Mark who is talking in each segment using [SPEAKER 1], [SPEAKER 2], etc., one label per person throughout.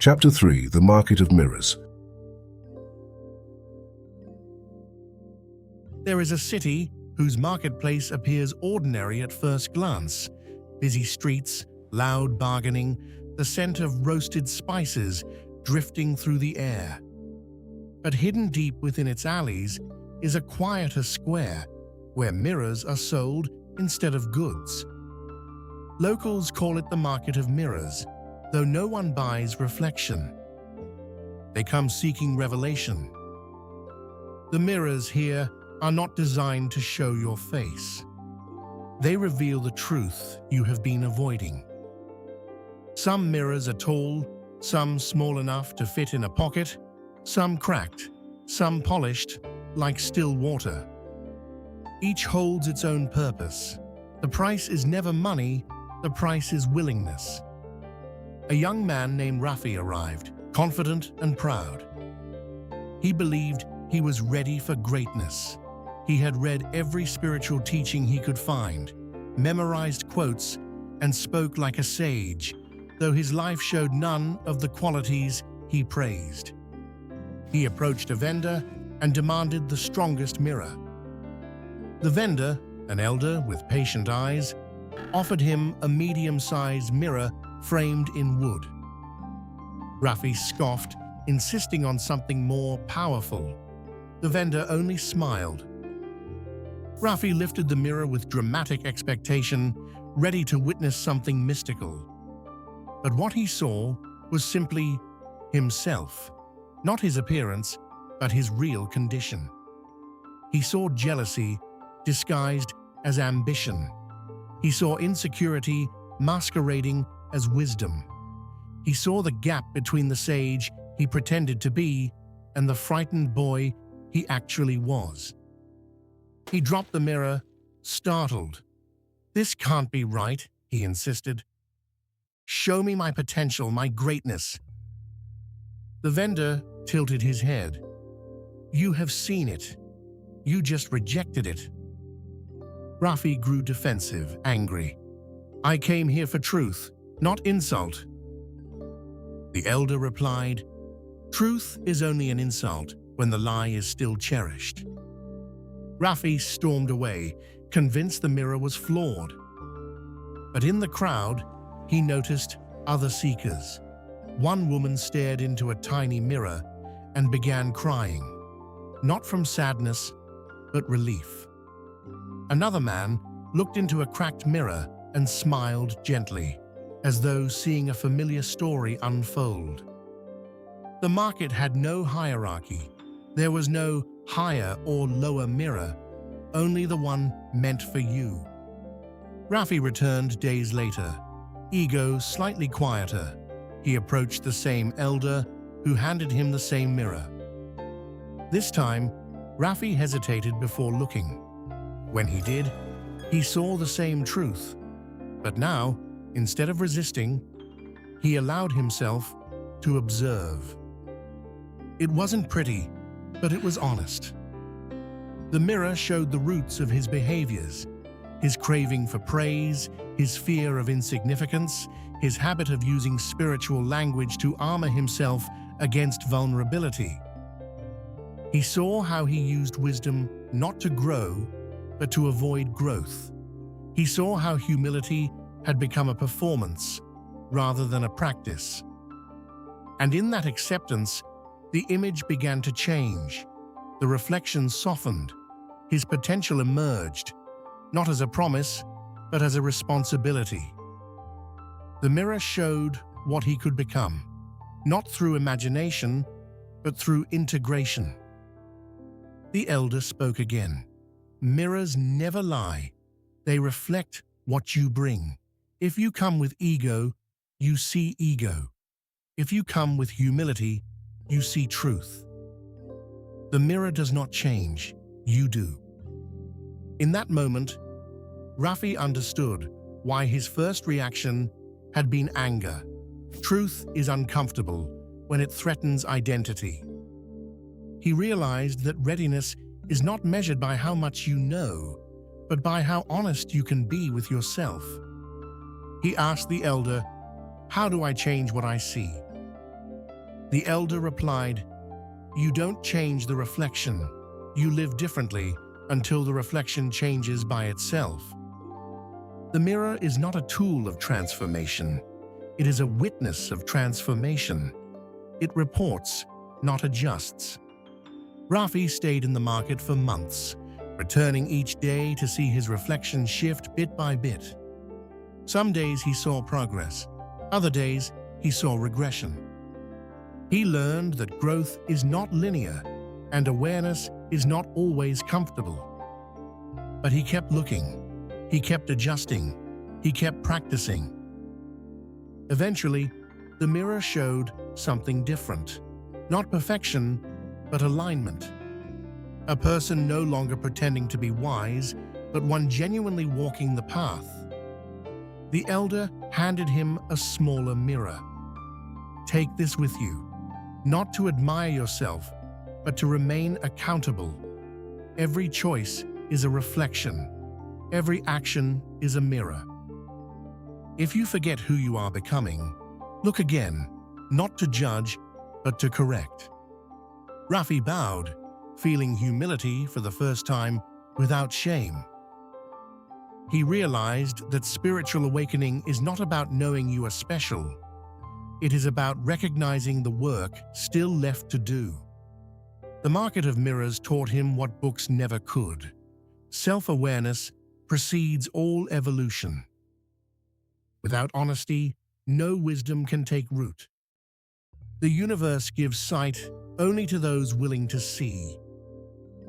[SPEAKER 1] Chapter 3: The Market of Mirrors.
[SPEAKER 2] There is a city whose marketplace appears ordinary at first glance. Busy streets, loud bargaining, the scent of roasted spices drifting through the air. But hidden deep within its alleys is a quieter square where mirrors are sold instead of goods. Locals call it the Market of Mirrors, though no one buys reflection. They come seeking revelation. The mirrors here are not designed to show your face. They reveal the truth you have been avoiding. Some mirrors are tall, some small enough to fit in a pocket, some cracked, some polished, like still water. Each holds its own purpose. The price is never money, the price is willingness. A young man named Rafi arrived, confident and proud. He believed he was ready for greatness. He had read every spiritual teaching he could find, memorized quotes, and spoke like a sage, though his life showed none of the qualities he praised. He approached a vendor and demanded the strongest mirror. The vendor, an elder with patient eyes, offered him a medium-sized mirror framed in wood. Rafi scoffed, insisting on something more powerful. The vendor only smiled. Rafi lifted the mirror with dramatic expectation, ready to witness something mystical. But what he saw was simply himself, not his appearance, but his real condition. He saw jealousy disguised as ambition. He saw insecurity masquerading as wisdom. He saw the gap between the sage he pretended to be and the frightened boy he actually was. He dropped the mirror, startled. "This can't be right," he insisted. "Show me my potential, my greatness." The vendor tilted his head. "You have seen it. You just rejected it." Rafi grew defensive, angry. "I came here for truth, not insult." The elder replied, "Truth is only an insult when the lie is still cherished." Rafi stormed away, convinced the mirror was flawed. But in the crowd, he noticed other seekers. One woman stared into a tiny mirror and began crying, not from sadness, but relief. Another man looked into a cracked mirror and smiled gently, as though seeing a familiar story unfold. The market had no hierarchy. There was no higher or lower mirror, only the one meant for you. Rafi returned days later, ego slightly quieter. He approached the same elder, who handed him the same mirror. This time, Rafi hesitated before looking. When he did, he saw the same truth. But now, instead of resisting, he allowed himself to observe. It wasn't pretty, but it was honest. The mirror showed the roots of his behaviors, his craving for praise, his fear of insignificance, his habit of using spiritual language to armor himself against vulnerability. He saw how he used wisdom not to grow, but to avoid growth. He saw how humility had become a performance rather than a practice. And in that acceptance, the image began to change. The reflection softened. His potential emerged, not as a promise, but as a responsibility. The mirror showed what he could become, not through imagination, but through integration. The elder spoke again. "Mirrors never lie. They reflect what you bring. If you come with ego, you see ego. If you come with humility, you see truth. The mirror does not change, you do." In that moment, Rafi understood why his first reaction had been anger. Truth is uncomfortable when it threatens identity. He realized that readiness is not measured by how much you know, but by how honest you can be with yourself. He asked the elder, "How do I change what I see?" The elder replied, "You don't change the reflection. You live differently until the reflection changes by itself." The mirror is not a tool of transformation. It is a witness of transformation. It reports, not adjusts. Rafi stayed in the market for months, returning each day to see his reflection shift bit by bit. Some days he saw progress, other days he saw regression. He learned that growth is not linear and awareness is not always comfortable. But he kept looking, he kept adjusting, he kept practicing. Eventually, the mirror showed something different. Not perfection, but alignment. A person no longer pretending to be wise, but one genuinely walking the path. The elder handed him a smaller mirror. "Take this with you, not to admire yourself, but to remain accountable. Every choice is a reflection. Every action is a mirror. If you forget who you are becoming, look again, not to judge, but to correct." Rafi bowed, feeling humility for the first time without shame. He realized that spiritual awakening is not about knowing you are special. It is about recognizing the work still left to do. The market of mirrors taught him what books never could. Self-awareness precedes all evolution. Without honesty, no wisdom can take root. The universe gives sight only to those willing to see.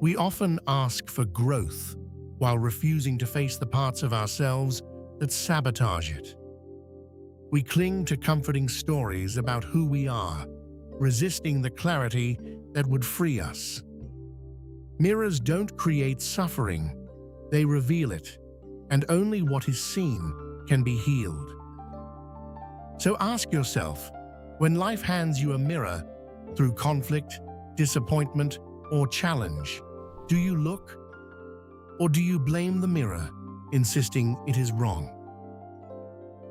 [SPEAKER 2] We often ask for growth while refusing to face the parts of ourselves that sabotage it. We cling to comforting stories about who we are, resisting the clarity that would free us. Mirrors don't create suffering, they reveal it, and only what is seen can be healed. So ask yourself, when life hands you a mirror, through conflict, disappointment, or challenge, do you look? Or do you blame the mirror, insisting it is wrong?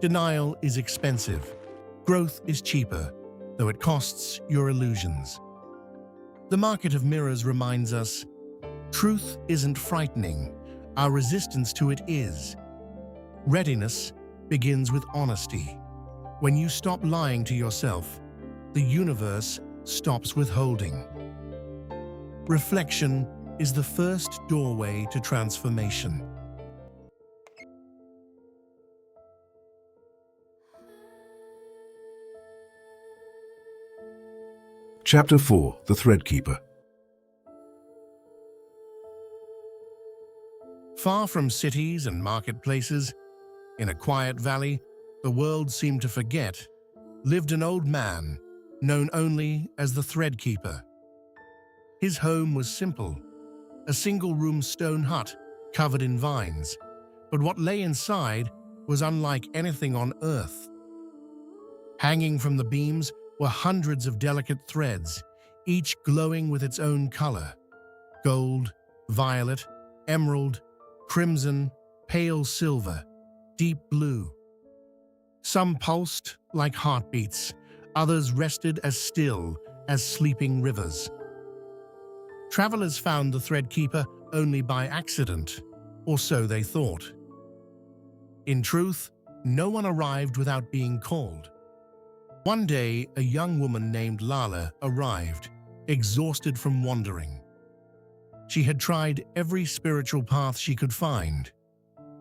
[SPEAKER 2] Denial is expensive. Growth is cheaper, though it costs your illusions. The market of mirrors reminds us, truth isn't frightening, our resistance to it is. Readiness begins with honesty. When you stop lying to yourself, the universe stops withholding. Reflection is the first doorway to transformation.
[SPEAKER 1] Chapter 4: The Threadkeeper.
[SPEAKER 2] Far from cities and marketplaces, in a quiet valley the world seemed to forget, lived an old man known only as the Threadkeeper. His home was simple, a single-room stone hut covered in vines, but what lay inside was unlike anything on earth. Hanging from the beams were hundreds of delicate threads, each glowing with its own color: gold, violet, emerald, crimson, pale silver, deep blue. Some pulsed like heartbeats, others rested as still as sleeping rivers. Travelers found the Threadkeeper only by accident, or so they thought. In truth, no one arrived without being called. One day, a young woman named Lala arrived, exhausted from wandering. She had tried every spiritual path she could find: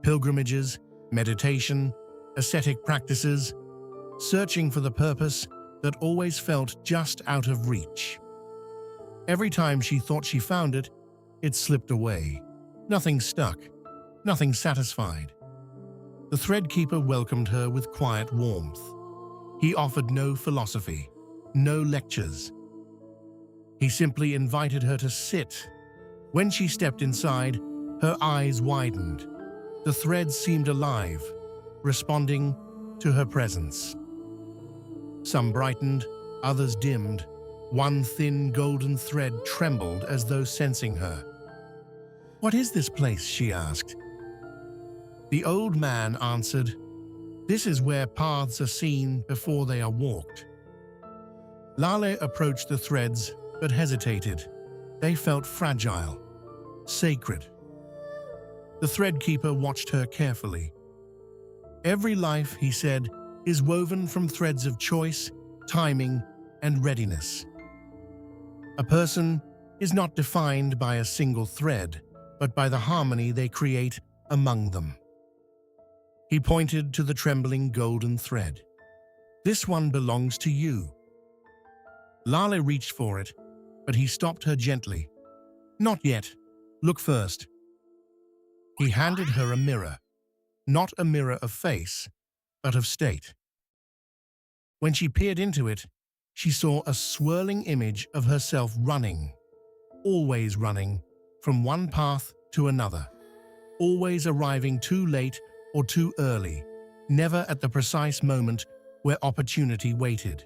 [SPEAKER 2] pilgrimages, meditation, ascetic practices, searching for the purpose that always felt just out of reach. Every time she thought she found it, it slipped away. Nothing stuck, nothing satisfied. The Threadkeeper welcomed her with quiet warmth. He offered no philosophy, no lectures. He simply invited her to sit. When she stepped inside, her eyes widened. The threads seemed alive, responding to her presence. Some brightened, others dimmed. One thin golden thread trembled as though sensing her. "What is this place?" she asked. The old man answered, "This is where paths are seen before they are walked." Lale approached the threads, but hesitated. They felt fragile, sacred. The thread keeper watched her carefully. Every life, he said, is woven from threads of choice, timing, and readiness. A person is not defined by a single thread, but by the harmony they create among them. He pointed to the trembling golden thread. This one belongs to you. Lale reached for it, but he stopped her gently. Not yet. Look first. He handed her a mirror, not a mirror of face, but of state. When she peered into it, she saw a swirling image of herself running, always running, from one path to another, always arriving too late or too early, never at the precise moment where opportunity waited.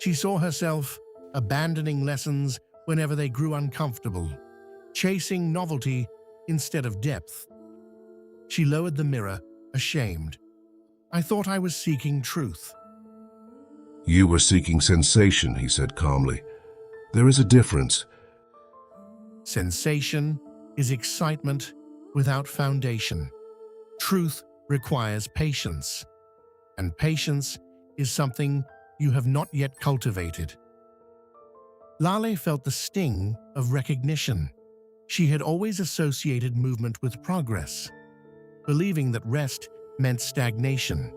[SPEAKER 2] She saw herself abandoning lessons whenever they grew uncomfortable, chasing novelty instead of depth. She lowered the mirror, ashamed. I thought I was seeking truth.
[SPEAKER 1] You were seeking sensation, he said calmly. There is a difference.
[SPEAKER 2] Sensation is excitement without foundation. Truth requires patience, and patience is something you have not yet cultivated. Lale felt the sting of recognition. She had always associated movement with progress, believing that rest meant stagnation.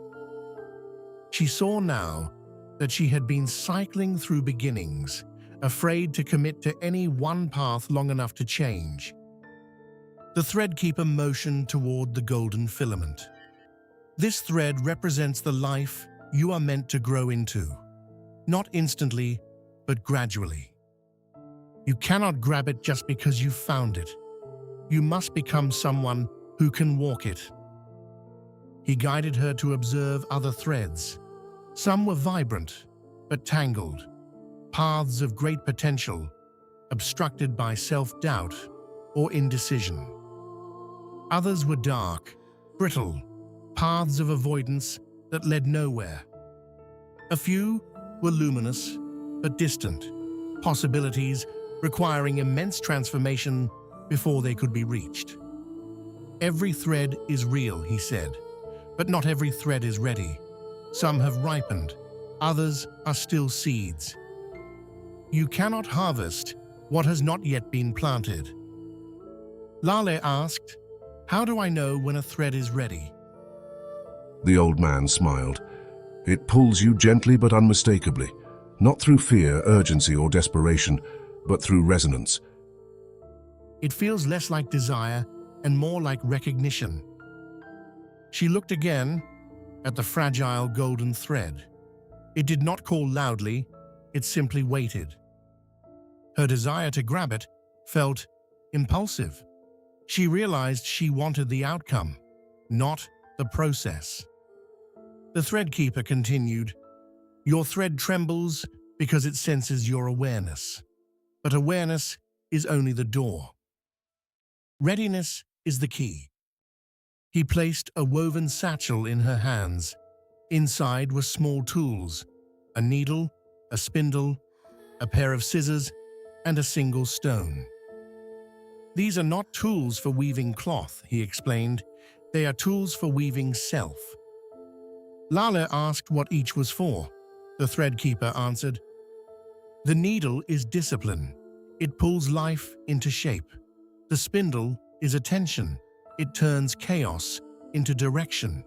[SPEAKER 2] She saw now that she had been cycling through beginnings, afraid to commit to any one path long enough to change. The thread keeper motioned toward the golden filament. This thread represents the life you are meant to grow into, not instantly, but gradually. You cannot grab it just because you found it. You must become someone who can walk it. He guided her to observe other threads. Some were vibrant, but tangled, paths of great potential, obstructed by self-doubt or indecision. Others were dark, brittle, paths of avoidance that led nowhere. A few were luminous, but distant, possibilities requiring immense transformation before they could be reached. Every thread is real, he said, but not every thread is ready. Some have ripened, others are still seeds. You cannot harvest what has not yet been planted. Lale asked, how do I know when a thread is ready?
[SPEAKER 1] The old man smiled. It pulls you gently but unmistakably, not through fear, urgency, or desperation, but through resonance.
[SPEAKER 2] It feels less like desire and more like recognition. She looked again at the fragile golden thread. It did not call loudly, it simply waited. Her desire to grab it felt impulsive. She realized she wanted the outcome, not the process. The thread keeper continued, your thread trembles because it senses your awareness. But awareness is only the door. Readiness is the key. He placed a woven satchel in her hands. Inside were small tools, a needle, a spindle, a pair of scissors, and a single stone. These are not tools for weaving cloth, he explained. They are tools for weaving self. Lale asked what each was for. The thread keeper answered, the needle is discipline. It pulls life into shape. The spindle is attention. It turns chaos into direction.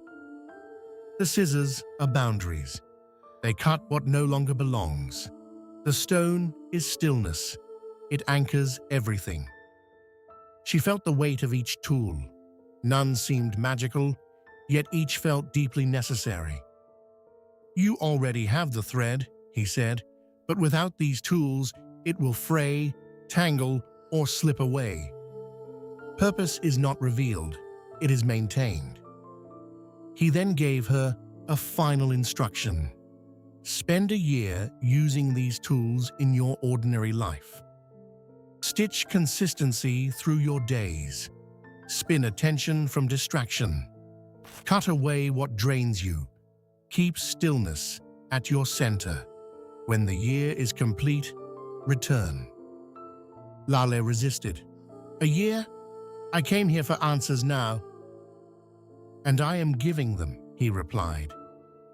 [SPEAKER 2] The scissors are boundaries. They cut what no longer belongs. The stone is stillness. It anchors everything. She felt the weight of each tool. None seemed magical, yet each felt deeply necessary. You already have the thread, he said, but without these tools, it will fray, tangle, or slip away. Purpose is not revealed, it is maintained. He then gave her a final instruction. Spend a year using these tools in your ordinary life. Stitch consistency through your days. Spin attention from distraction. Cut away what drains you. Keep stillness at your center. When the year is complete, return. Lale resisted. A year? I came here for answers now. And I am giving them, he replied.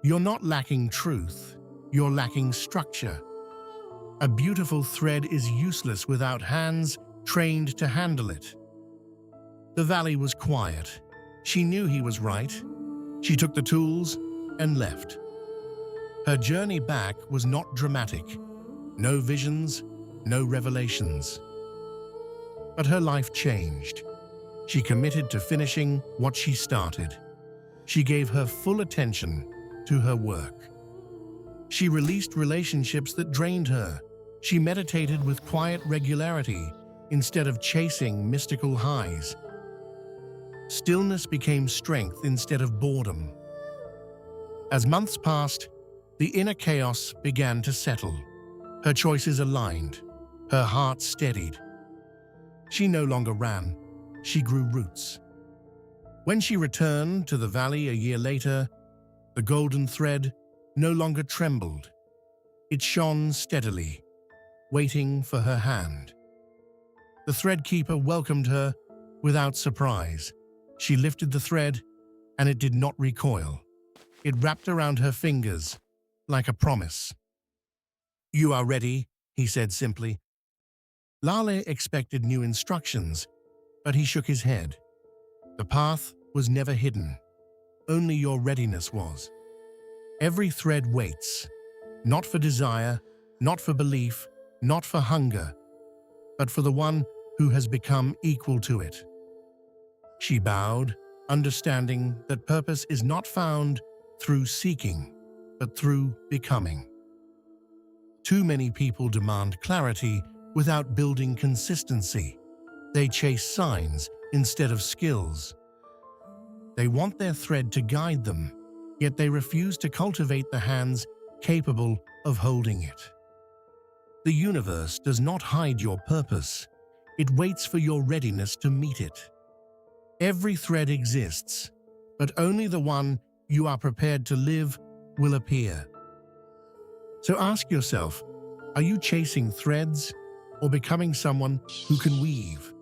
[SPEAKER 2] You're not lacking truth, you're lacking structure. A beautiful thread is useless without hands trained to handle it. The valley was quiet. She knew he was right. She took the tools and left. Her journey back was not dramatic. No visions, no revelations. But her life changed. She committed to finishing what she started. She gave her full attention to her work. She released relationships that drained her. She meditated with quiet regularity instead of chasing mystical highs. Stillness became strength instead of boredom. As months passed, the inner chaos began to settle. Her choices aligned. Her heart steadied. She no longer ran. She grew roots. When she returned to the valley a year later, the golden thread no longer trembled. It shone steadily, waiting for her hand. The thread keeper welcomed her without surprise. She lifted the thread, and it did not recoil. It wrapped around her fingers like a promise. You are ready, he said simply. Lale expected new instructions, but he shook his head. The path was never hidden. Only your readiness was. Every thread waits, not for desire, not for belief, not for hunger, but for the one who has become equal to it. She bowed, understanding that purpose is not found through seeking, but through becoming. Too many people demand clarity without building consistency. They chase signs instead of skills. They want their thread to guide them, yet they refuse to cultivate the hands capable of holding it. The universe does not hide your purpose. It waits for your readiness to meet it. Every thread exists, but only the one you are prepared to live will appear. So ask yourself, are you chasing threads or becoming someone who can weave?